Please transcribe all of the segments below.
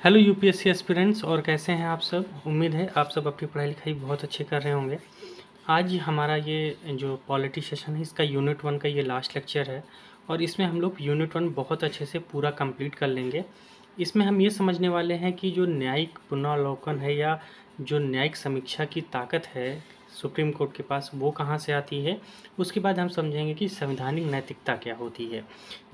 Hello UPSC aspirants, और कैसे हैं आप सब। उम्मीद है आप सब अपनी पढ़ाई लिखाई बहुत अच्छे कर रहे होंगे। आज हमारा ये जो पॉलिटी सेशन है, इसका यूनिट 1 का ये लास्ट लेक्चर है और इसमें हम लोग यूनिट 1 बहुत अच्छे से पूरा कंप्लीट कर लेंगे। इसमें हम ये समझने वाले हैं कि जो न्यायिक पुनरावलोकन है या जो न्यायिक समीक्षा की ताकत है सुप्रीम कोर्ट के पास, वो कहाँ से आती है। उसके बाद हम समझेंगे कि संवैधानिक नैतिकता क्या होती है।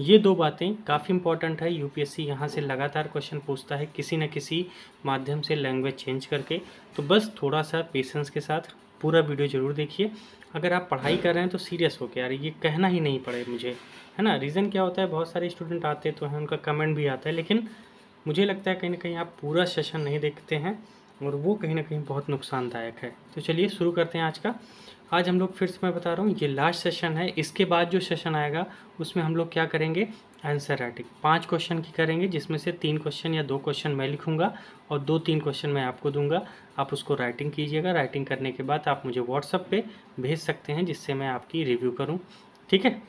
ये दो बातें काफ़ी इंपॉर्टेंट है। यूपीएससी यहाँ से लगातार क्वेश्चन पूछता है किसी न किसी माध्यम से, लैंग्वेज चेंज करके। तो बस थोड़ा सा पेशेंस के साथ पूरा वीडियो ज़रूर देखिए। अगर आप पढ़ाई कर रहे हैं तो सीरियस हो के, यार ये कहना ही नहीं पड़े मुझे, है ना। रीज़न क्या होता है, बहुत सारे स्टूडेंट आते तो हैं, उनका कमेंट भी आता है, लेकिन मुझे लगता है कहीं ना कहीं आप पूरा सेशन नहीं देखते हैं और वो कहीं ना कहीं बहुत नुकसानदायक है। तो चलिए शुरू करते हैं आज का। आज हम लोग, फिर से मैं बता रहा हूँ, ये लास्ट सेशन है। इसके बाद जो सेशन आएगा उसमें हम लोग क्या करेंगे, आंसर राइटिंग 5 क्वेश्चन की करेंगे, जिसमें से 3 क्वेश्चन या 2 क्वेश्चन मैं लिखूंगा और 2-3 क्वेश्चन मैं आपको दूंगा। आप उसको राइटिंग कीजिएगा। राइटिंग करने के बाद आप मुझे व्हाट्सएप पे भेज सकते हैं, जिससे मैं आपकी रिव्यू करूँ। ठीक है,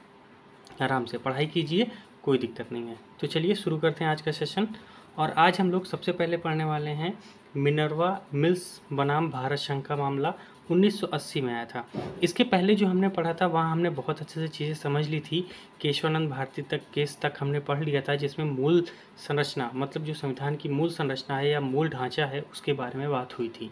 आराम से पढ़ाई कीजिए, कोई दिक्कत नहीं है। तो चलिए शुरू करते हैं आज का सेशन। और आज हम लोग सबसे पहले पढ़ने वाले हैं मिनर्वा मिल्स बनाम भारत संघ का मामला 1980 में आया था। इसके पहले जो हमने पढ़ा था वहाँ हमने बहुत अच्छे से चीज़ें समझ ली थी। केशवानंद भारती तक केस तक हमने पढ़ लिया था, जिसमें मूल संरचना, मतलब जो संविधान की मूल संरचना है या मूल ढांचा है, उसके बारे में बात हुई थी।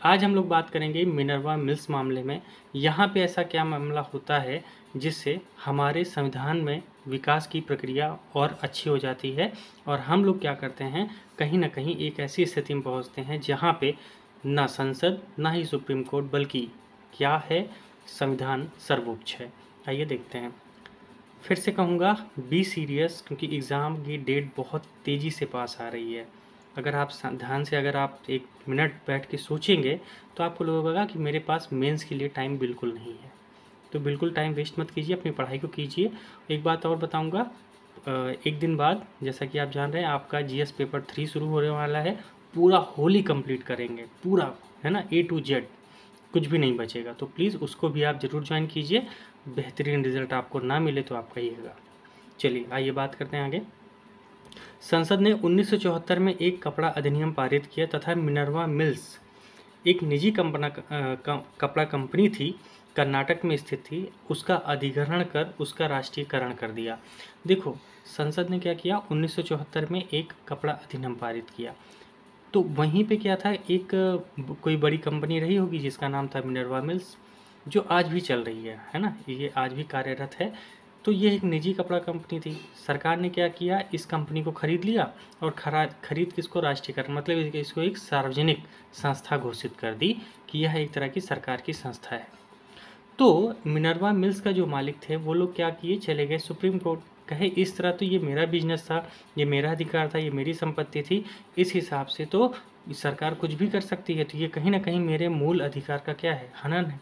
आज हम लोग बात करेंगे मिनर्वा मिल्स मामले में। यहाँ पे ऐसा क्या मामला होता है जिससे हमारे संविधान में विकास की प्रक्रिया और अच्छी हो जाती है, और हम लोग क्या करते हैं, कहीं ना कहीं एक ऐसी स्थिति में पहुँचते हैं जहाँ पे ना संसद ना ही सुप्रीम कोर्ट, बल्कि क्या है, संविधान सर्वोच्च है। आइए देखते हैं। फिर से कहूँगा, बी सीरियस, क्योंकि एग्ज़ाम की डेट बहुत तेज़ी से पास आ रही है। अगर आप ध्यान से, अगर आप 1 मिनट बैठ के सोचेंगे तो आपको लगेगा कि मेरे पास मेंस के लिए टाइम बिल्कुल नहीं है। तो बिल्कुल टाइम वेस्ट मत कीजिए, अपनी पढ़ाई को कीजिए। एक बात और बताऊंगा, एक दिन बाद, जैसा कि आप जान रहे हैं, आपका जीएस पेपर 3 शुरू होने वाला है। पूरा होली कंप्लीट करेंगे, पूरा, है ना, A to Z, कुछ भी नहीं बचेगा। तो प्लीज़ उसको भी आप ज़रूर ज्वाइन कीजिए। बेहतरीन रिजल्ट आपको ना मिले तो आप कहिएगा। चलिए आइए बात करते हैं आगे। संसद ने 1974 में एक कपड़ा अधिनियम पारित किया तथा मिनर्वा मिल्स एक निजी कपड़ा कंपनी थी, कर्नाटक में स्थित थी, उसका अधिग्रहण कर उसका राष्ट्रीयकरण कर दिया। देखो, संसद ने क्या किया, 1974 में एक कपड़ा अधिनियम पारित किया। तो वहीं पे क्या था, एक कोई बड़ी कंपनी रही होगी जिसका नाम था मिनर्वा मिल्स, जो आज भी चल रही है ना, ये आज भी कार्यरत है। तो ये एक निजी कपड़ा कंपनी थी। सरकार ने क्या किया, इस कंपनी को खरीद लिया और खरीद के इसको राष्ट्रीयकरण, मतलब इसको एक सार्वजनिक संस्था घोषित कर दी कि यह एक तरह की सरकार की संस्था है। तो मिनर्वा मिल्स का जो मालिक थे वो लोग क्या किए, चले गए सुप्रीम कोर्ट। कहे इस तरह तो ये मेरा बिजनेस था, ये मेरा अधिकार था, ये मेरी संपत्ति थी, इस हिसाब से तो सरकार कुछ भी कर सकती है, तो ये कहीं ना कहीं मेरे मूल अधिकार का क्या है, हनन है।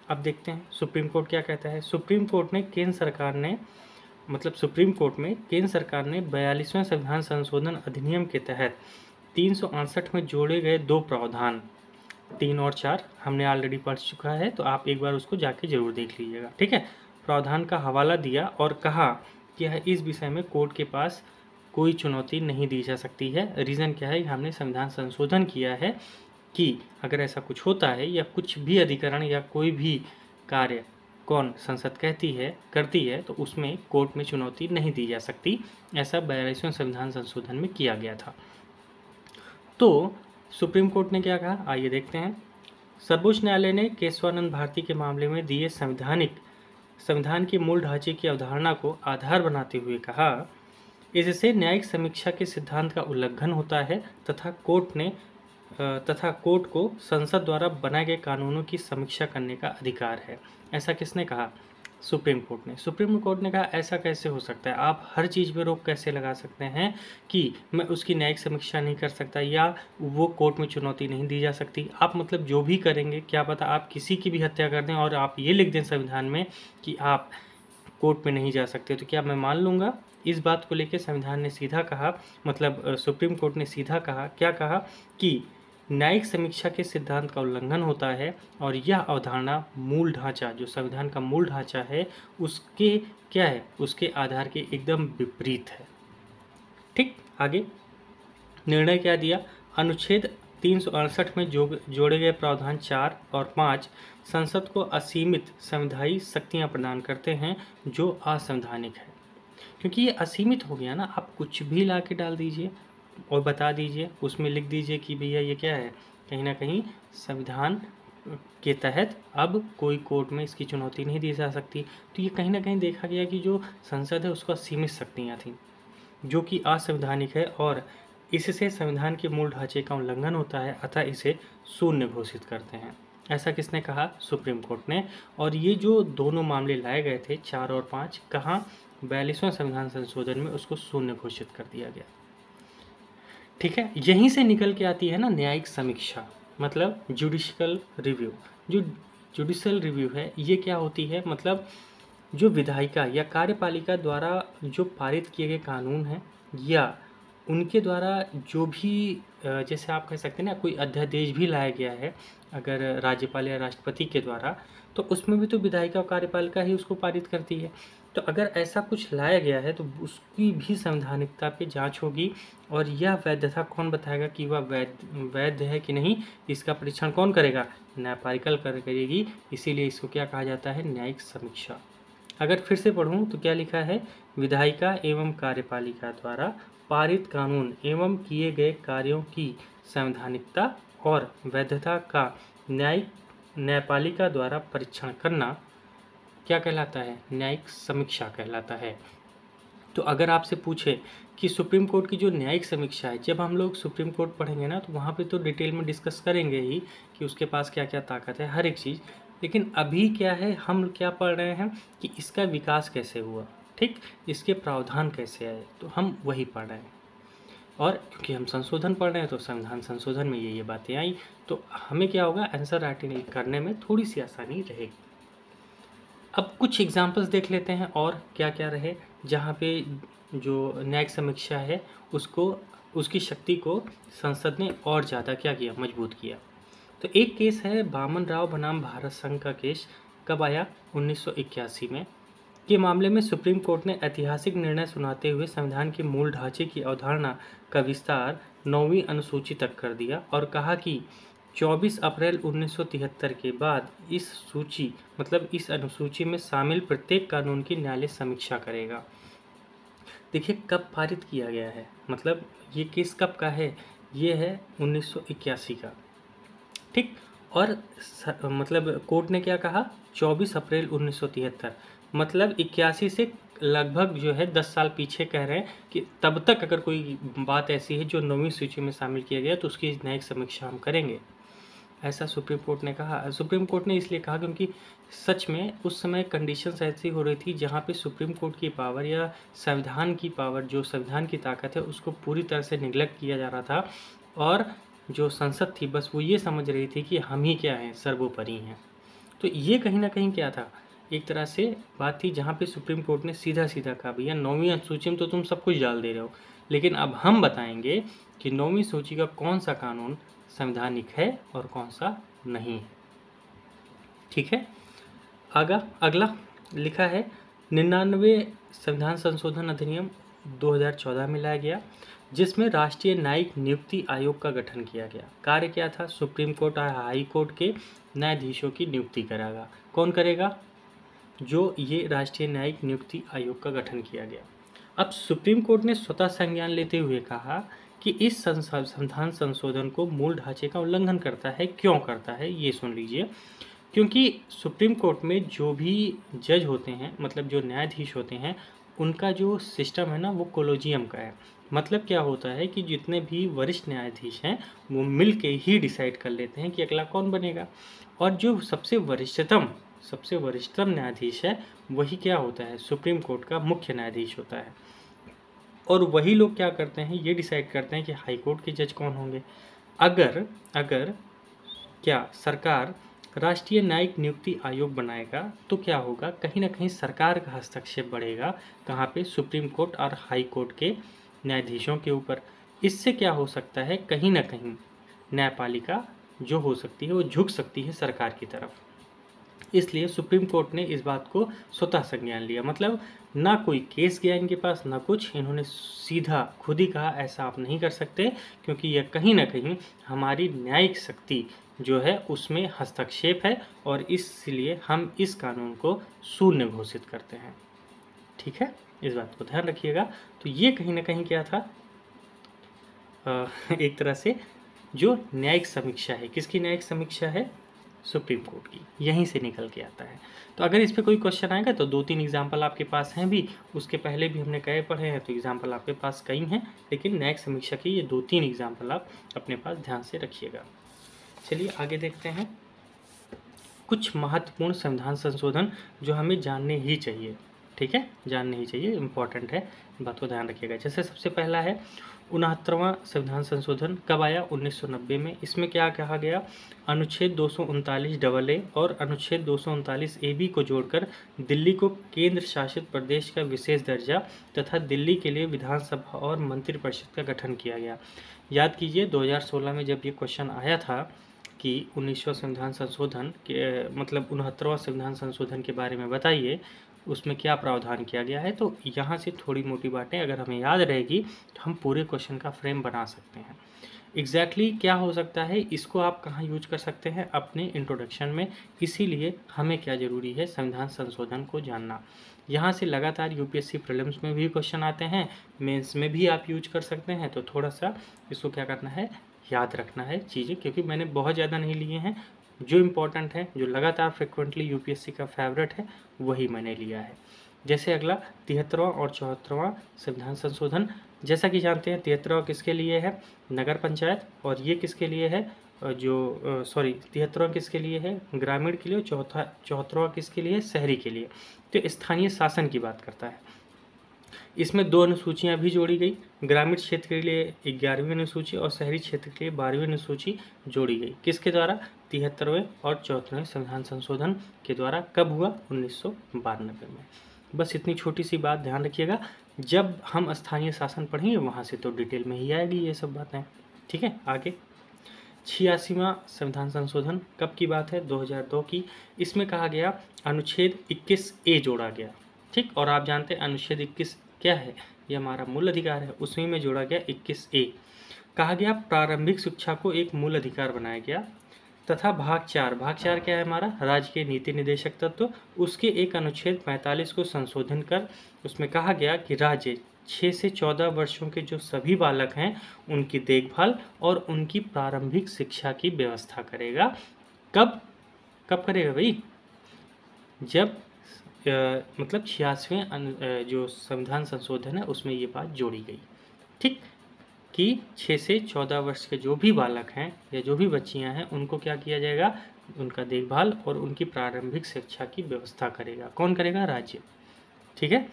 अब देखते हैं सुप्रीम कोर्ट क्या कहता है। सुप्रीम कोर्ट ने केंद्र सरकार ने, मतलब सुप्रीम कोर्ट में केंद्र सरकार ने 42वें संविधान संशोधन अधिनियम के तहत 368 में जोड़े गए 2 प्रावधान, 3 और 4 हमने ऑलरेडी पढ़ चुका है, तो आप एक बार उसको जाके जरूर देख लीजिएगा। ठीक है, प्रावधान का हवाला दिया और कहा कि इस विषय में कोर्ट के पास कोई चुनौती नहीं दी जा सकती है। रीज़न क्या है, हमने संविधान संशोधन किया है कि अगर ऐसा कुछ होता है या कुछ भी अधिकरण या कोई भी कार्य कौन संसद करती है तो उसमें कोर्ट में चुनौती नहीं दी जा सकती। ऐसा 42वें संविधान संशोधन में किया गया था। तो सुप्रीम कोर्ट ने क्या कहा, आइए देखते हैं। सर्वोच्च न्यायालय ने केशवानंद भारती के मामले में दिए संविधान के मूल ढांचे की अवधारणा को आधार बनाते हुए कहा, इससे न्यायिक समीक्षा के सिद्धांत का उल्लंघन होता है तथा कोर्ट को संसद द्वारा बनाए गए कानूनों की समीक्षा करने का अधिकार है। ऐसा किसने कहा, सुप्रीम कोर्ट ने। सुप्रीम कोर्ट ने कहा ऐसा कैसे हो सकता है, आप हर चीज़ में रोक कैसे लगा सकते हैं कि मैं उसकी न्यायिक समीक्षा नहीं कर सकता या वो कोर्ट में चुनौती नहीं दी जा सकती। आप मतलब जो भी करेंगे, क्या पता आप किसी की भी हत्या कर दें और आप ये लिख दें संविधान में कि आप कोर्ट में नहीं जा सकते, तो क्या मैं मान लूँगा। इस बात को लेकर संविधान ने सीधा कहा, मतलब सुप्रीम कोर्ट ने सीधा कहा, क्या कहा कि न्यायिक समीक्षा के सिद्धांत का उल्लंघन होता है और यह अवधारणा मूल ढांचा, जो संविधान का मूल ढांचा है, उसके क्या है, उसके आधार के एकदम विपरीत है। ठीक, आगे निर्णय क्या दिया, अनुच्छेद 368 में जोड़े गए प्रावधान 4 और 5 संसद को असीमित संवैधानिक शक्तियां प्रदान करते हैं जो असंवैधानिक है। क्योंकि ये असीमित हो गया ना, आप कुछ भी ला के डाल दीजिए और बता दीजिए, उसमें लिख दीजिए कि भैया ये क्या है, कहीं ना कहीं संविधान के तहत अब कोई कोर्ट में इसकी चुनौती नहीं दी जा सकती। तो ये कहीं ना कहीं देखा गया कि जो संसद है उसको सीमित शक्तियाँ थीं जो कि असंवैधानिक है और इससे संविधान के मूल ढांचे का उल्लंघन होता है, अतः इसे शून्य घोषित करते हैं। ऐसा किसने कहा, सुप्रीम कोर्ट ने। और ये जो दोनों मामले लाए गए थे 4 और 5, कहाँ, 42वें संविधान संशोधन में उसको शून्य घोषित कर दिया गया। ठीक है, यहीं से निकल के आती है ना न्यायिक समीक्षा, मतलब जुडिशियल रिव्यू। जो जुडिशियल रिव्यू है ये क्या होती है, मतलब जो विधायिका या कार्यपालिका द्वारा जो पारित किए गए कानून हैं या उनके द्वारा जो भी जैसे आप कह सकते हैं ना कोई अध्यादेश भी लाया गया है अगर राज्यपाल या राष्ट्रपति के द्वारा, तो उसमें भी तो विधायिका और कार्यपालिका ही उसको पारित करती है। तो अगर ऐसा कुछ लाया गया है तो उसकी भी संवैधानिकता पे जांच होगी और यह वैधता कौन बताएगा कि वह वैध है कि नहीं, इसका परीक्षण कौन करेगा, न्यायपालिका करेगी। इसीलिए इसको क्या कहा जाता है, न्यायिक समीक्षा। अगर फिर से पढ़ूं तो क्या लिखा है, विधायिका एवं कार्यपालिका द्वारा पारित कानून एवं किए गए कार्यों की संवैधानिकता और वैधता का न्यायपालिका द्वारा परीक्षण करना क्या कहलाता है, न्यायिक समीक्षा कहलाता है। तो अगर आपसे पूछे कि सुप्रीम कोर्ट की जो न्यायिक समीक्षा है, जब हम लोग सुप्रीम कोर्ट पढ़ेंगे ना तो वहाँ पे तो डिटेल में डिस्कस करेंगे ही कि उसके पास क्या क्या ताकत है, हर एक चीज़। लेकिन अभी क्या है, हम क्या पढ़ रहे हैं कि इसका विकास कैसे हुआ, ठीक, इसके प्रावधान कैसे आए, तो हम वही पढ़ रहे हैं। और क्योंकि हम संशोधन पढ़ रहे हैं तो संविधान संशोधन में ये बातें आई, तो हमें क्या होगा, आंसर राइटिंग करने में थोड़ी सी आसानी रहेगी। अब कुछ एग्जाम्पल्स देख लेते हैं और क्या क्या रहे जहाँ पे जो न्यायिक समीक्षा है उसको, उसकी शक्ति को संसद ने और ज़्यादा क्या किया, मजबूत किया। तो एक केस है बामन राव बनाम भारत संघ का केस, कब आया, 1981 में। के मामले में सुप्रीम कोर्ट ने ऐतिहासिक निर्णय सुनाते हुए संविधान के मूल ढांचे की अवधारणा का विस्तार 9वीं अनुसूची तक कर दिया और कहा कि 24 अप्रैल 1973 के बाद इस सूची, मतलब इस अनुसूची में शामिल प्रत्येक कानून की न्यायालय समीक्षा करेगा। देखिए कब पारित किया गया है, मतलब ये केस कब का है, ये है 1981 का, ठीक। और मतलब कोर्ट ने क्या कहा, 24 अप्रैल 1973, मतलब 81 से लगभग जो है 10 साल पीछे कह रहे हैं कि तब तक अगर कोई बात ऐसी है जो 9वीं सूची में शामिल किया गया तो उसकी न्यायिक समीक्षा हम करेंगे, ऐसा सुप्रीम कोर्ट ने कहा। सुप्रीम कोर्ट ने इसलिए कहा क्योंकि सच में उस समय कंडीशंस ऐसी हो रही थी जहाँ पे सुप्रीम कोर्ट की पावर या संविधान की पावर, जो संविधान की ताकत है उसको पूरी तरह से निगलेक्ट किया जा रहा था और जो संसद थी बस वो ये समझ रही थी कि हम ही क्या हैं, सर्वोपरि हैं। तो ये कहीं ना कहीं क्या था, एक तरह से बात थी जहाँ पे सुप्रीम कोर्ट ने सीधा सीधा कहा भैया 9वीं अनुसूची में तो तुम सब कुछ डाल दे रहे हो, लेकिन अब हम बताएंगे कि 9वीं सूची का कौन सा कानून संवैधानिक है और कौन सा नहीं है, ठीक है। अगला लिखा है 99 संविधान संशोधन अधिनियम 2014 में लाया गया जिसमें राष्ट्रीय न्यायिक नियुक्ति आयोग का गठन किया गया। कार्य क्या था, सुप्रीम कोर्ट और हाई कोर्ट के न्यायाधीशों की नियुक्ति करेगा। कौन करेगा, जो ये राष्ट्रीय न्यायिक नियुक्ति आयोग का गठन किया गया। अब सुप्रीम कोर्ट ने स्वतः संज्ञान लेते हुए कहा कि इस संविधान संशोधन को मूल ढांचे का उल्लंघन करता है। क्यों करता है ये सुन लीजिए। क्योंकि सुप्रीम कोर्ट में जो भी जज होते हैं, मतलब जो न्यायाधीश होते हैं, उनका जो सिस्टम है ना वो कोलोजियम का है। मतलब क्या होता है कि जितने भी वरिष्ठ न्यायाधीश हैं वो मिल के ही डिसाइड कर लेते हैं कि अगला कौन बनेगा, और जो सबसे वरिष्ठतम न्यायाधीश है वही क्या होता है, सुप्रीम कोर्ट का मुख्य न्यायाधीश होता है। और वही लोग क्या करते हैं, ये डिसाइड करते हैं कि हाई कोर्ट के जज कौन होंगे। अगर क्या सरकार राष्ट्रीय न्यायिक नियुक्ति आयोग बनाएगा तो क्या होगा, कहीं ना कहीं सरकार का हस्तक्षेप बढ़ेगा, कहाँ पे, सुप्रीम कोर्ट और हाई कोर्ट के न्यायाधीशों के ऊपर। इससे क्या हो सकता है, कहीं ना कहीं न्यायपालिका जो हो सकती है वो झुक सकती है सरकार की तरफ। इसलिए सुप्रीम कोर्ट ने इस बात को स्वतः संज्ञान लिया, मतलब ना कोई केस गया इनके पास ना कुछ, इन्होंने सीधा खुद ही कहा ऐसा आप नहीं कर सकते, क्योंकि यह कहीं ना कहीं हमारी न्यायिक शक्ति जो है उसमें हस्तक्षेप है और इसलिए हम इस कानून को शून्य घोषित करते हैं। ठीक है, इस बात को ध्यान रखिएगा। तो ये कहीं ना कहीं क्या था, एक तरह से जो न्यायिक समीक्षा है, किसकी न्यायिक समीक्षा है, सुप्रीम कोर्ट की, यहीं से निकल के आता है। तो अगर इस पे कोई क्वेश्चन आएगा तो 2-3 एग्जाम्पल आपके पास हैं भी, उसके पहले भी हमने कई पढ़े हैं, तो एग्जाम्पल आपके पास कई हैं, लेकिन न्यायिक समीक्षा की ये 2-3 एग्जाम्पल आप अपने पास ध्यान से रखिएगा। चलिए आगे देखते हैं कुछ महत्वपूर्ण संविधान संशोधन जो हमें जानने ही चाहिए। ठीक है, जानने ही चाहिए, इम्पॉर्टेंट है, बात को ध्यान रखिएगा। जैसे सबसे पहला है 69वां संविधान संशोधन, कब आया, 1990 में। इसमें क्या कहा गया, अनुच्छेद 239 AA और अनुच्छेद 239 AB को जोड़कर दिल्ली को केंद्र शासित प्रदेश का विशेष दर्जा तथा दिल्ली के लिए विधानसभा और मंत्रिपरिषद का गठन किया गया। याद कीजिए 2016 में जब ये क्वेश्चन आया था कि 19वां संविधान संशोधन के मतलब 69वां संविधान संशोधन के बारे में बताइए, उसमें क्या प्रावधान किया गया है, तो यहाँ से थोड़ी मोटी बातें अगर हमें याद रहेगी तो हम पूरे क्वेश्चन का फ्रेम बना सकते हैं। एग्जैक्टली क्या हो सकता है, इसको आप कहाँ यूज कर सकते हैं, अपने इंट्रोडक्शन में। इसीलिए हमें क्या ज़रूरी है, संविधान संशोधन को जानना। यहाँ से लगातार यूपीएससी प्रीलिम्स में भी क्वेश्चन आते हैं, मेंस में भी आप यूज कर सकते हैं, तो थोड़ा सा इसको क्या करना है, याद रखना है चीज़ें, क्योंकि मैंने बहुत ज़्यादा नहीं लिए हैं, जो इम्पोर्टेंट है, जो लगातार फ्रिक्वेंटली यूपीएससी का फेवरेट है, वही मैंने लिया है। जैसे अगला 73वां और 74वां संविधान संशोधन, जैसा कि जानते हैं 73वां किसके लिए है, नगर पंचायत, और ये किसके लिए है, जो 73वां किसके लिए है, ग्रामीण के लिए, और 74वां किसके लिए है, शहरी के लिए। तो स्थानीय शासन की बात करता है। इसमें 2 अनुसूचियाँ भी जोड़ी गई, ग्रामीण क्षेत्र के लिए 11वीं अनुसूची और शहरी क्षेत्र के लिए 12वीं अनुसूची जोड़ी गई। किसके द्वारा, 73वें और 74वें संविधान संशोधन के द्वारा। कब हुआ, 1992 में। बस इतनी छोटी सी बात ध्यान रखिएगा, जब हम स्थानीय शासन पढ़ेंगे वहाँ से तो डिटेल में ही आएगी ये सब बातें। ठीक है, आगे 86वां संविधान संशोधन कब की बात है, 2002 की। इसमें कहा गया अनुच्छेद 21A जोड़ा गया। ठीक, और आप जानते हैं अनुच्छेद 21 क्या है, ये हमारा मूल अधिकार है, उसी में जोड़ा गया 21A। कहा गया प्रारंभिक शिक्षा को एक मूल अधिकार बनाया गया, तथा भाग 4 क्या है हमारा, राज्य के नीति निदेशक तत्व, उसके एक अनुच्छेद 45 को संशोधन कर उसमें कहा गया कि राज्य 6 से 14 वर्षों के जो सभी बालक हैं उनकी देखभाल और उनकी प्रारंभिक शिक्षा की व्यवस्था करेगा। कब कब करेगा भाई, जब मतलब 86वें जो संविधान संशोधन है उसमें ये बात जोड़ी गई। ठीक, कि 6 से 14 वर्ष के जो भी बालक हैं या जो भी बच्चियां हैं उनको क्या किया जाएगा, उनका देखभाल और उनकी प्रारंभिक शिक्षा की व्यवस्था करेगा। कौन करेगा, राज्य। ठीक है,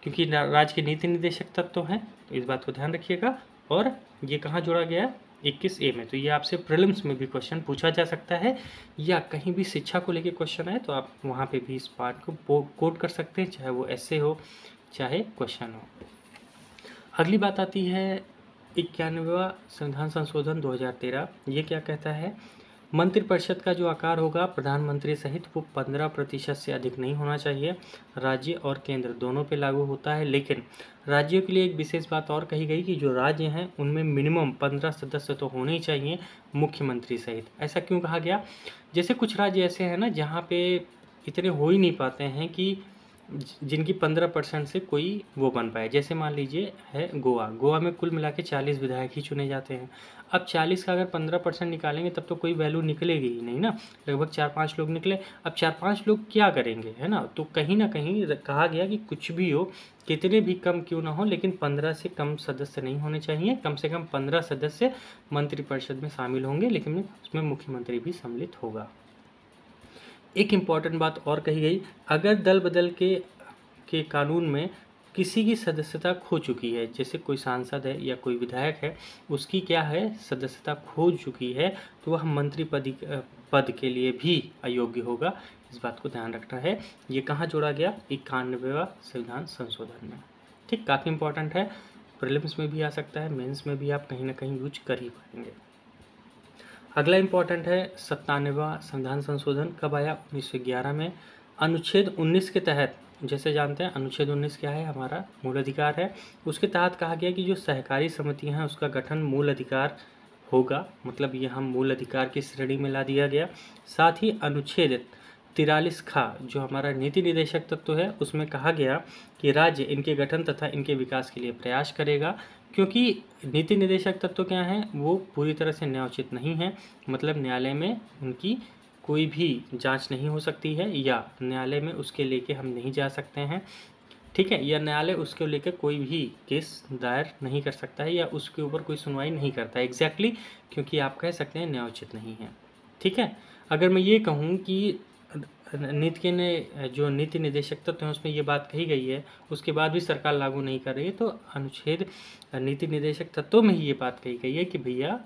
क्योंकि राज्य के नीति निदेशक तत्व तो हैं, तो इस बात को ध्यान रखिएगा। और ये कहाँ जोड़ा गया है, 21A में। तो ये आपसे प्रीलिम्स में भी क्वेश्चन पूछा जा सकता है, या कहीं भी शिक्षा को लेके क्वेश्चन आए तो आप वहाँ पे भी इस पार्ट को कोट कर सकते हैं, चाहे वो ऐसे हो चाहे क्वेश्चन हो। अगली बात आती है 91वां संविधान संशोधन 2013। ये क्या कहता है, मंत्रिपरिषद का जो आकार होगा प्रधानमंत्री सहित वो 15% से अधिक नहीं होना चाहिए। राज्य और केंद्र दोनों पे लागू होता है, लेकिन राज्यों के लिए एक विशेष बात और कही गई कि जो राज्य हैं उनमें मिनिमम 15 सदस्य तो होने ही चाहिए, मुख्यमंत्री सहित। ऐसा क्यों कहा गया, जैसे कुछ राज्य ऐसे हैं ना जहाँ पे इतने हो ही नहीं पाते हैं कि जिनकी 15% से कोई वो बन पाए। जैसे मान लीजिए है गोवा में कुल मिला के 40 विधायक ही चुने जाते हैं। अब 40 का अगर 15% निकालेंगे तब तो कोई वैल्यू निकलेगी ही नहीं ना, लगभग 4-5 लोग निकले। अब 4-5 लोग क्या करेंगे, है ना। तो कहीं ना कहीं कहा गया कि कुछ भी हो, कितने भी कम क्यों ना हो, लेकिन 15 से कम सदस्य नहीं होने चाहिए। कम से कम 15 सदस्य मंत्रिपरिषद में शामिल होंगे, लेकिन उसमें मुख्यमंत्री भी सम्मिलित होगा। एक इम्पॉर्टेंट बात और कही गई, अगर दल बदल के कानून में किसी की सदस्यता खो चुकी है, जैसे कोई सांसद है या कोई विधायक है, उसकी क्या है, सदस्यता खो चुकी है, तो वह मंत्री पद के लिए भी अयोग्य होगा। इस बात को ध्यान रखना है। ये कहाँ जोड़ा गया, 91वां संविधान संशोधन में। ठीक, काफ़ी इंपॉर्टेंट है, प्रीलिम्स में भी आ सकता है, मेंस में भी आप कहीं ना कहीं यूज कर ही पाएंगे। अगला इम्पॉर्टेंट है 97वां संविधान संशोधन कब आया? 1911 में। अनुच्छेद 19 के तहत, जैसे जानते हैं अनुच्छेद 19 क्या है? हमारा मूल अधिकार है। उसके तहत कहा गया कि जो सहकारी समितियां हैं उसका गठन मूल अधिकार होगा, मतलब ये हम मूल अधिकार की श्रेणी में ला दिया गया। साथ ही अनुच्छेद 43 खा जो हमारा नीति निदेशक तत्व है उसमें कहा गया कि राज्य इनके गठन तथा इनके विकास के लिए प्रयास करेगा, क्योंकि नीति निदेशक तत्व क्या हैं? वो पूरी तरह से न्यायोचित नहीं है, मतलब न्यायालय में उनकी कोई भी जांच नहीं हो सकती है, या न्यायालय में उसके लेके हम नहीं जा सकते हैं, ठीक है, या न्यायालय उसको लेकर कोई भी केस दायर नहीं कर सकता है, या उसके ऊपर कोई सुनवाई नहीं करता है एग्जैक्टली, क्योंकि आप कह सकते हैं न्यायोचित नहीं है। ठीक है, अगर मैं ये कहूँ कि नीति के ने जो नीति निदेशक तत्व हैं उसमें ये बात कही गई है, उसके बाद भी सरकार लागू नहीं कर रही है, तो अनुच्छेद नीति निदेशक तत्वों में ही ये बात कही गई है कि भैया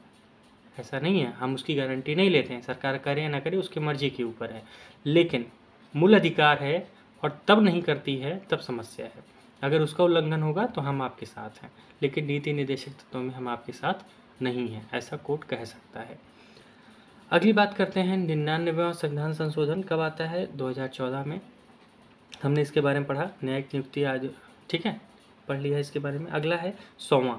ऐसा नहीं है, हम उसकी गारंटी नहीं लेते हैं, सरकार करे या ना करे उसकी मर्जी के ऊपर है, लेकिन मूल अधिकार है और तब नहीं करती है तब समस्या है। अगर उसका उल्लंघन होगा तो हम आपके साथ हैं, लेकिन नीति निदेशक तत्वों में हम आपके साथ नहीं हैं, ऐसा कोर्ट कह सकता है। अगली बात करते हैं 99वां संविधान संशोधन कब आता है? 2014 में। हमने इसके बारे में पढ़ा, न्यायिक नियुक्ति आज, ठीक है, पढ़ लिया इसके बारे में। अगला है 100वां।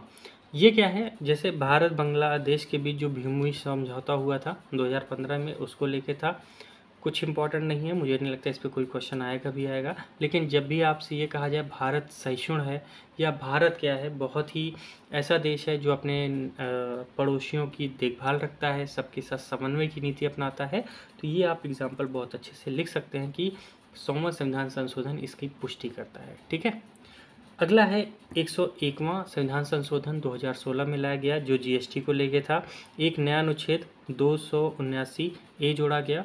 ये क्या है? जैसे भारत बांग्लादेश के बीच जो भूमि समझौता हुआ था 2015 में, उसको लेके था। कुछ इंपॉर्टेंट नहीं है, मुझे नहीं लगता इस पर कोई क्वेश्चन आएगा भी आएगा, लेकिन जब भी आपसे ये कहा जाए भारत सहिष्णु है, या भारत क्या है, बहुत ही ऐसा देश है जो अपने पड़ोसियों की देखभाल रखता है, सबके साथ समन्वय की नीति अपनाता है, तो ये आप एग्जाम्पल बहुत अच्छे से लिख सकते हैं कि 100वां संविधान संशोधन इसकी पुष्टि करता है। ठीक है, अगला है 101वां संविधान संशोधन 2016 में लाया गया, जो जीएसटी को लेके था। एक नया अनुच्छेद 279 ए जोड़ा गया,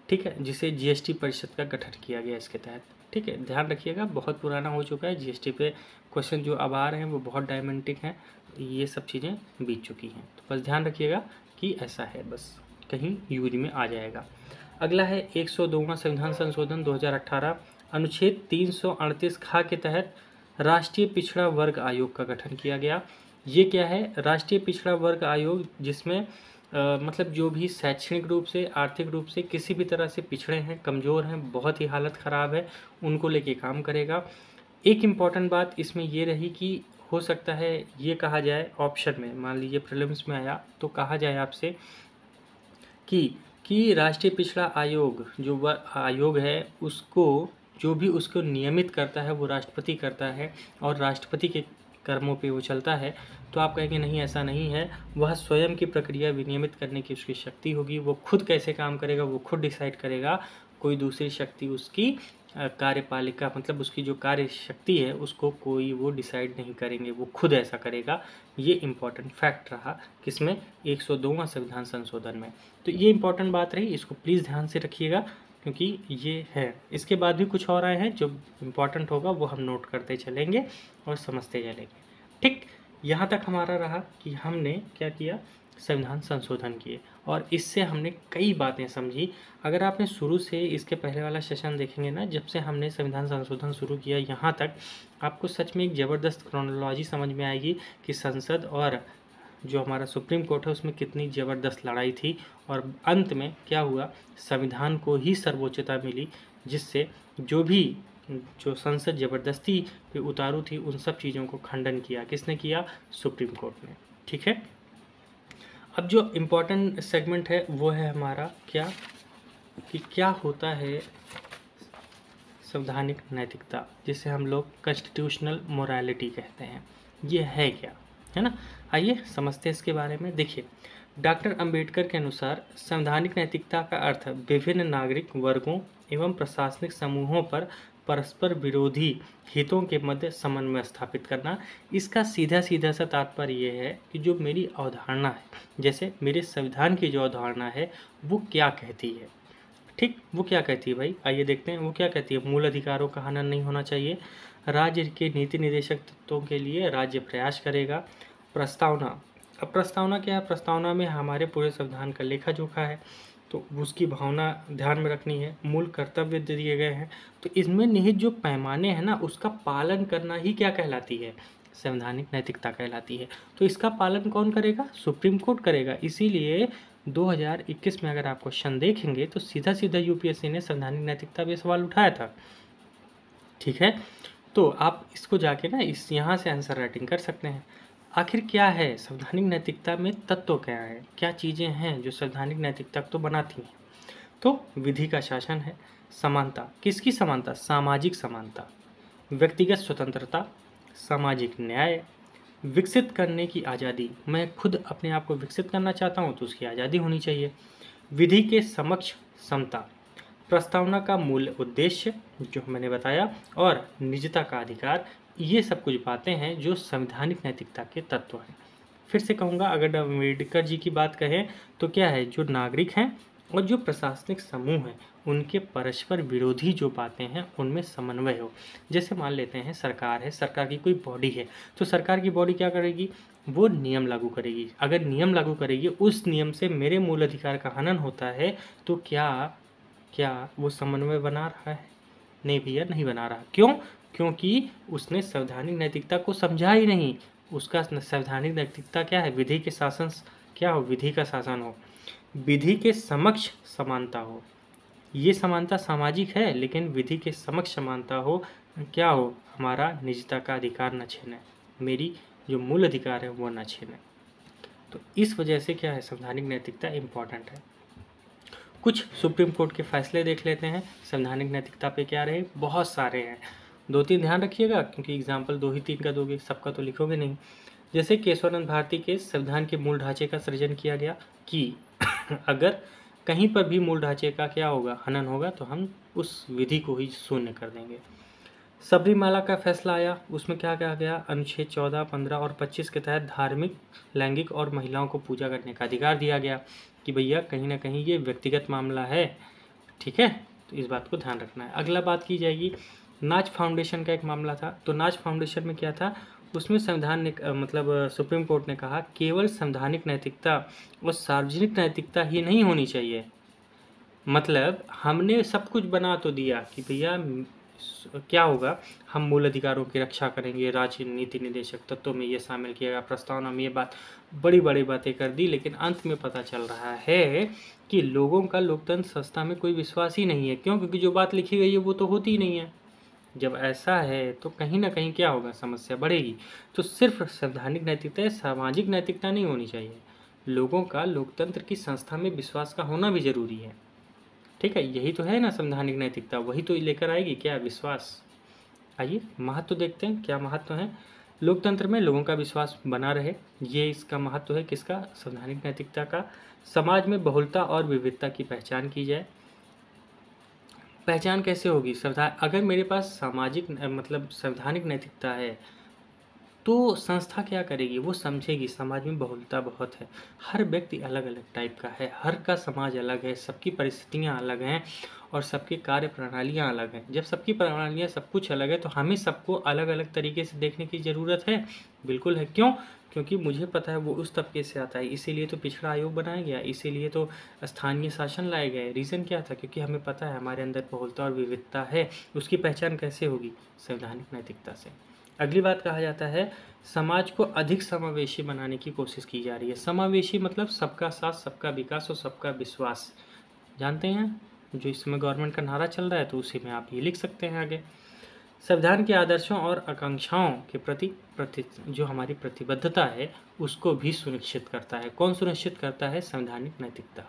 ठीक है, जिसे जीएसटी परिषद का गठन किया गया इसके तहत। ठीक है, ध्यान रखिएगा, बहुत पुराना हो चुका है, जीएसटी पे क्वेश्चन जो अब आ रहे हैं वो बहुत डायमेंटिक हैं, ये सब चीज़ें बीत चुकी हैं, तो बस ध्यान रखिएगा कि ऐसा है, बस कहीं यूरी में आ जाएगा। अगला है 102वां संविधान संशोधन 2018, अनुच्छेद 338 खा के तहत राष्ट्रीय पिछड़ा वर्ग आयोग का गठन किया गया। ये क्या है? राष्ट्रीय पिछड़ा वर्ग आयोग, जिसमें मतलब जो भी शैक्षणिक रूप से, आर्थिक रूप से किसी भी तरह से पिछड़े हैं, कमज़ोर हैं, बहुत ही हालत ख़राब है, उनको लेके काम करेगा। एक इम्पॉर्टेंट बात इसमें ये रही कि हो सकता है ये कहा जाए ऑप्शन में, मान लीजिए प्रीलिम्स में आया तो कहा जाए आपसे कि राष्ट्रीय पिछड़ा आयोग जो आयोग है उसको, जो भी उसको नियमित करता है वो राष्ट्रपति करता है, और राष्ट्रपति के कर्मों पे वो चलता है, तो आप कहेंगे नहीं ऐसा नहीं है, वह स्वयं की प्रक्रिया विनियमित करने की उसकी शक्ति होगी, वो खुद कैसे काम करेगा वो खुद डिसाइड करेगा, कोई दूसरी शक्ति उसकी कार्यपालिका, मतलब उसकी जो कार्य शक्ति है उसको कोई वो डिसाइड नहीं करेंगे, वो खुद ऐसा करेगा। ये इम्पॉर्टेंट फैक्ट रहा किसमें? 102वां संविधान संशोधन में। तो ये इम्पॉर्टेंट बात रही, इसको प्लीज़ ध्यान से रखिएगा, क्योंकि ये है। इसके बाद भी कुछ और आए हैं जो इम्पोर्टेंट होगा वो हम नोट करते चलेंगे और समझते चलेंगे। ठीक, यहाँ तक हमारा रहा कि हमने क्या किया, संविधान संशोधन किए, और इससे हमने कई बातें समझी। अगर आपने शुरू से इसके पहले वाला सेशन देखेंगे ना, जब से हमने संविधान संशोधन शुरू किया यहाँ तक, आपको सच में एक ज़बरदस्त क्रोनोलॉजी समझ में आएगी कि संसद और जो हमारा सुप्रीम कोर्ट है उसमें कितनी ज़बरदस्त लड़ाई थी, और अंत में क्या हुआ, संविधान को ही सर्वोच्चता मिली, जिससे जो संसद ज़बरदस्ती पे उतारू थी उन सब चीज़ों को खंडन किया। किसने किया? सुप्रीम कोर्ट ने। ठीक है, अब जो इम्पोर्टेंट सेगमेंट है वो है हमारा क्या, कि क्या होता है संवैधानिक नैतिकता, जिसे हम लोग कॉन्स्टिट्यूशनल मोरालिटी कहते हैं। ये है क्या, है ना? आइए समझते हैं इसके बारे में। देखिए, डॉक्टर अंबेडकर के अनुसार संवैधानिक नैतिकता का अर्थ विभिन्न नागरिक वर्गों एवं प्रशासनिक समूहों पर परस्पर विरोधी हितों के मध्य समन्वय स्थापित करना। इसका सीधा सीधा सा तात्पर्य यह है कि जो मेरी अवधारणा है, जैसे मेरे संविधान की जो अवधारणा है वो क्या कहती है। ठीक, वो क्या कहती है भाई, आइए देखते हैं वो क्या कहती है। मूल अधिकारों का हनन नहीं होना चाहिए, राज्य के नीति निदेशक तत्वों के लिए राज्य प्रयास करेगा। प्रस्तावना, अब प्रस्तावना क्या है? प्रस्तावना में हमारे पूरे संविधान का लेखा जोखा है, तो उसकी भावना ध्यान में रखनी है। मूल कर्तव्य दिए गए हैं, तो इसमें निहित जो पैमाने हैं ना उसका पालन करना ही क्या कहलाती है? संवैधानिक नैतिकता कहलाती है। तो इसका पालन कौन करेगा? सुप्रीम कोर्ट करेगा। इसीलिए 2021 में अगर आप क्वेश्चन देखेंगे तो सीधा सीधा यूपीएससी ने संवैधानिक नैतिकता पे सवाल उठाया था। ठीक है, तो आप इसको जाके ना इस यहाँ से आंसर राइटिंग कर सकते हैं। आखिर क्या है संवैधानिक नैतिकता में, तत्व क्या है, क्या चीज़ें हैं जो संवैधानिक नैतिकता को बनाती हैं? तो विधि का शासन है, समानता, किसकी समानता? सामाजिक समानता, व्यक्तिगत स्वतंत्रता, सामाजिक न्याय, विकसित करने की आज़ादी, मैं खुद अपने आप को विकसित करना चाहता हूँ तो उसकी आज़ादी होनी चाहिए, विधि के समक्ष समता, प्रस्तावना का मूल उद्देश्य जो मैंने बताया, और निजता का अधिकार। ये सब कुछ बातें हैं जो संवैधानिक नैतिकता के तत्व हैं। फिर से कहूँगा, अगर अम्बेडकर जी की बात कहें तो क्या है, जो नागरिक हैं और जो प्रशासनिक समूह हैं उनके परस्पर विरोधी जो बातें हैं उनमें समन्वय हो। जैसे मान लेते हैं सरकार है, सरकार की कोई बॉडी है, तो सरकार की बॉडी क्या करेगी? वो नियम लागू करेगी। अगर नियम लागू करेगी, उस नियम से मेरे मूल अधिकार का हनन होता है, तो क्या क्या वो समन्वय बना रहा है? नहीं भैया, नहीं बना रहा। क्यों? क्योंकि उसने संवैधानिक नैतिकता को समझा ही नहीं। उसका संवैधानिक नैतिकता क्या है? विधि के शासन, क्या हो? विधि का शासन हो, विधि के समक्ष समानता हो। ये समानता सामाजिक है, लेकिन विधि के समक्ष समानता हो, क्या हो? हमारा निजता का अधिकार न छीने, मेरी जो मूल अधिकार है वो न छीने। तो इस वजह से क्या है, संवैधानिक नैतिकता इम्पॉर्टेंट है। कुछ सुप्रीम कोर्ट के फैसले देख लेते हैं संवैधानिक नैतिकता पे क्या रहे। बहुत सारे हैं, 2-3 ध्यान रखिएगा, क्योंकि एग्जाम्पल 2 ही 3 का दोगे, सबका तो लिखोगे नहीं। जैसे केशवानंद भारती के संविधान के मूल ढांचे का सृजन किया गया कि अगर कहीं पर भी मूल ढांचे का क्या होगा, हनन होगा, तो हम उस विधि को ही शून्य कर देंगे। सबरीमाला का फैसला आया, उसमें क्या कहा गया? अनुच्छेद 14, 15 और 25 के तहत धार्मिक, लैंगिक और महिलाओं को पूजा करने का अधिकार दिया गया कि भैया कहीं ना कहीं ये व्यक्तिगत मामला है। ठीक है, तो इस बात को ध्यान रखना है। अगला बात की जाएगी, नाच फाउंडेशन का एक मामला था। तो नाच फाउंडेशन में क्या था? उसमें संविधान ने सुप्रीम कोर्ट ने कहा केवल संवैधानिक नैतिकता और सार्वजनिक नैतिकता ही नहीं होनी चाहिए। मतलब हमने सब कुछ बना तो दिया कि भैया क्या होगा, हम मूल अधिकारों की रक्षा करेंगे, राज्य नीति निर्देशक तत्वों में ये शामिल किया गया, प्रस्तावना में ये बात, बड़ी बड़ी बातें कर दी, लेकिन अंत में पता चल रहा है कि लोगों का लोकतंत्र संस्था में कोई विश्वास ही नहीं है। क्यों? क्योंकि जो बात लिखी गई है वो तो होती ही नहीं है। जब ऐसा है तो कहीं ना कहीं क्या होगा, समस्या बढ़ेगी। तो सिर्फ संवैधानिक नैतिकता, सामाजिक नैतिकता नहीं होनी चाहिए, लोगों का लोकतंत्र की संस्था में विश्वास का होना भी जरूरी है। ठीक है, यही तो है ना संवैधानिक नैतिकता, वही तो लेकर आएगी क्या? विश्वास। आइए महत्व देखते हैं, क्या महत्व है लोकतंत्र में, लोगों का विश्वास बना रहे, ये इसका महत्व है। किसका? संवैधानिक नैतिकता का। समाज में बहुलता और विविधता की पहचान की जाए। पहचान कैसे होगी? अगर मेरे पास सामाजिक संवैधानिक नैतिकता है तो संस्था क्या करेगी? वो समझेगी समाज में बहुलता बहुत है, हर व्यक्ति अलग अलग टाइप का है, हर का समाज अलग है, सबकी परिस्थितियाँ अलग हैं और सबकी कार्य प्रणालियाँ अलग हैं। जब सबकी प्रणालियाँ सब कुछ अलग है तो हमें सबको अलग अलग तरीके से देखने की ज़रूरत है। बिल्कुल है। क्यों? क्योंकि मुझे पता है वो उस तबके से आता है, इसीलिए तो पिछड़ा आयोग बनाया गया, इसीलिए तो स्थानीय शासन लाए गए। रीज़न क्या था? क्योंकि हमें पता है हमारे अंदर बहुलता और विविधता है। उसकी पहचान कैसे होगी? संवैधानिक नैतिकता से। अगली बात कहा जाता है समाज को अधिक समावेशी बनाने की कोशिश की जा रही है। समावेशी मतलब सबका साथ, सबका विकास और सबका विश्वास। जानते हैं जो इसमें गवर्नमेंट का नारा चल रहा है, तो उसी में आप ये लिख सकते हैं आगे। संविधान के आदर्शों और आकांक्षाओं के प्रति जो हमारी प्रतिबद्धता है उसको भी सुनिश्चित करता है। कौन सुनिश्चित करता है? संवैधानिक नैतिकता।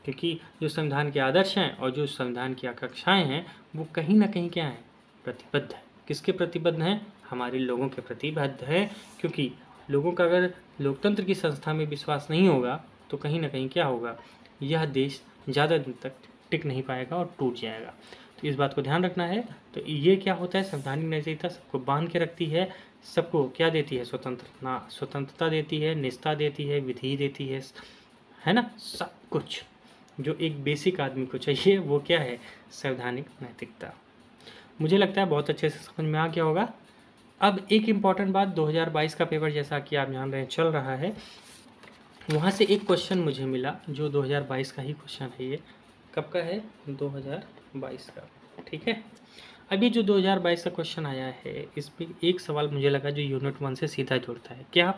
क्योंकि जो संविधान के आदर्श हैं और जो संविधान की आकांक्षाएं हैं वो कहीं ना कहीं क्या है? प्रतिबद्ध है। किसके प्रतिबद्ध हैं? हमारे लोगों के प्रतिबद्ध है। क्योंकि लोगों का अगर लोकतंत्र की संस्था में विश्वास नहीं होगा तो कहीं ना कहीं क्या होगा, यह देश ज़्यादा दिन तक टिक नहीं पाएगा और टूट जाएगा। तो इस बात को ध्यान रखना है। तो ये क्या होता है? संवैधानिक नैतिकता सबको बांध के रखती है, सबको क्या देती है? स्वतंत्रता देती है, निष्ठा देती है, विधि देती है ना, सब कुछ जो एक बेसिक आदमी को चाहिए वो क्या है? संवैधानिक नैतिकता। मुझे लगता है बहुत अच्छे से समझ में आ गया होगा। अब एक इम्पॉर्टेंट बात, 2022 का पेपर जैसा कि आप जान रहे हैं चल रहा है, वहाँ से एक क्वेश्चन मुझे मिला जो 2022 का ही क्वेश्चन है। ये कब का है? 2022 का। ठीक है, अभी जो 2022 का क्वेश्चन आया है इस पर एक सवाल मुझे लगा जो यूनिट 1 से सीधा जुड़ता है। क्या?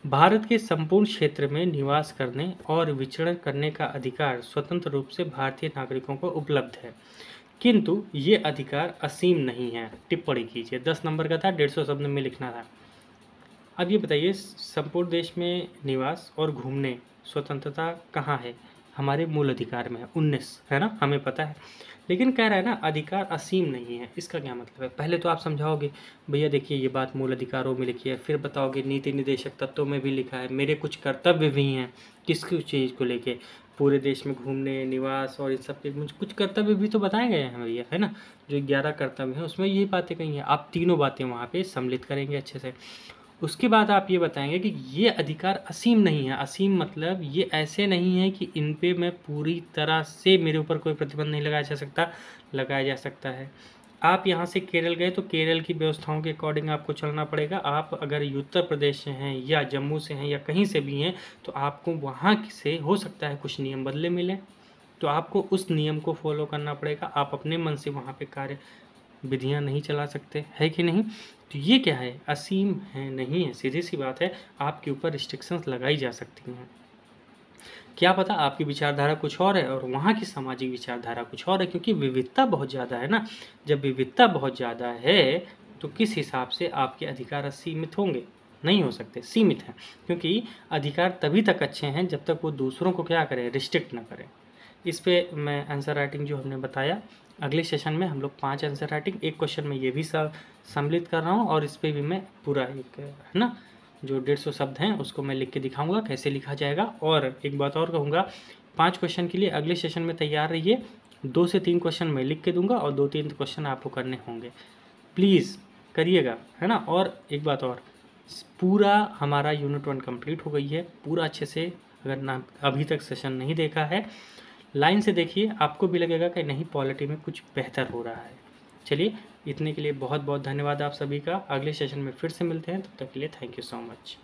भारत के संपूर्ण क्षेत्र में निवास करने और विचरण करने का अधिकार स्वतंत्र रूप से भारतीय नागरिकों को उपलब्ध है, किंतु ये अधिकार असीम नहीं है। टिप्पणी कीजिए। 10 नंबर का था, 150 शब्द में लिखना था। अब ये बताइए, संपूर्ण देश में निवास और घूमने स्वतंत्रता कहाँ है? हमारे मूल अधिकार में है, 19 है ना, हमें पता है। लेकिन कह रहा है ना अधिकार असीम नहीं है, इसका क्या मतलब है? पहले तो आप समझाओगे भैया देखिए ये बात मूल अधिकारों में लिखी है, फिर बताओगे नीति निर्देशक तत्वों में भी लिखा है, मेरे कुछ कर्तव्य भी हैं किस चीज़ को लेके, पूरे देश में घूमने, निवास और इन सब के मुझे कुछ कर्तव्य भी तो बताए गए हैं भैया, है ना। जो 11 कर्तव्य हैं उसमें यही बातें कही हैं, आप तीनों बातें वहाँ पे सम्मिलित करेंगे अच्छे से। उसके बाद आप ये बताएंगे कि ये अधिकार असीम नहीं है। असीम मतलब ये ऐसे नहीं है कि इन पे मैं पूरी तरह से, मेरे ऊपर कोई प्रतिबंध नहीं लगाया जा सकता, लगाया जा सकता है। आप यहाँ से केरल गए तो केरल की व्यवस्थाओं के अकॉर्डिंग आपको चलना पड़ेगा। आप अगर उत्तर प्रदेश से हैं या जम्मू से हैं या कहीं से भी हैं तो आपको वहाँ से हो सकता है कुछ नियम बदले मिले, तो आपको उस नियम को फॉलो करना पड़ेगा। आप अपने मन से वहाँ पे कार्य विधियाँ नहीं चला सकते, है कि नहीं। तो ये क्या है, असीम है नहीं है, सीधी सी बात है, आपके ऊपर रिस्ट्रिक्शंस लगाई जा सकती हैं। क्या पता आपकी विचारधारा कुछ और है और वहाँ की सामाजिक विचारधारा कुछ और है, क्योंकि विविधता बहुत ज़्यादा है ना। जब विविधता बहुत ज़्यादा है तो किस हिसाब से आपके अधिकार सीमित होंगे? नहीं हो सकते, सीमित हैं। क्योंकि अधिकार तभी तक अच्छे हैं जब तक वो दूसरों को क्या करें, रिस्ट्रिक्ट ना करें। इस पे मैं आंसर राइटिंग जो हमने बताया, अगले सेशन में हम लोग 5 आंसर राइटिंग, एक क्वेश्चन में ये भी सम्मिलित कर रहा हूँ और इस पे भी मैं पूरा एक है ना जो 150 शब्द हैं उसको मैं लिख के दिखाऊंगा कैसे लिखा जाएगा। और एक बात और कहूँगा, 5 क्वेश्चन के लिए अगले सेशन में तैयार रहिए। 2 से 3 क्वेश्चन मैं लिख के दूंगा और 2-3 क्वेश्चन आपको करने होंगे, प्लीज़ करिएगा, है ना। और एक बात और, पूरा हमारा यूनिट 1 कंप्लीट हो गई है पूरा अच्छे से। अगर ना अभी तक सेशन नहीं देखा है, लाइन से देखिए, आपको भी लगेगा कि नहीं पॉलिटी में कुछ बेहतर हो रहा है। चलिए, इतने के लिए बहुत बहुत धन्यवाद आप सभी का। अगले सेशन में फिर से मिलते हैं, तब तक के लिए थैंक यू सो मच।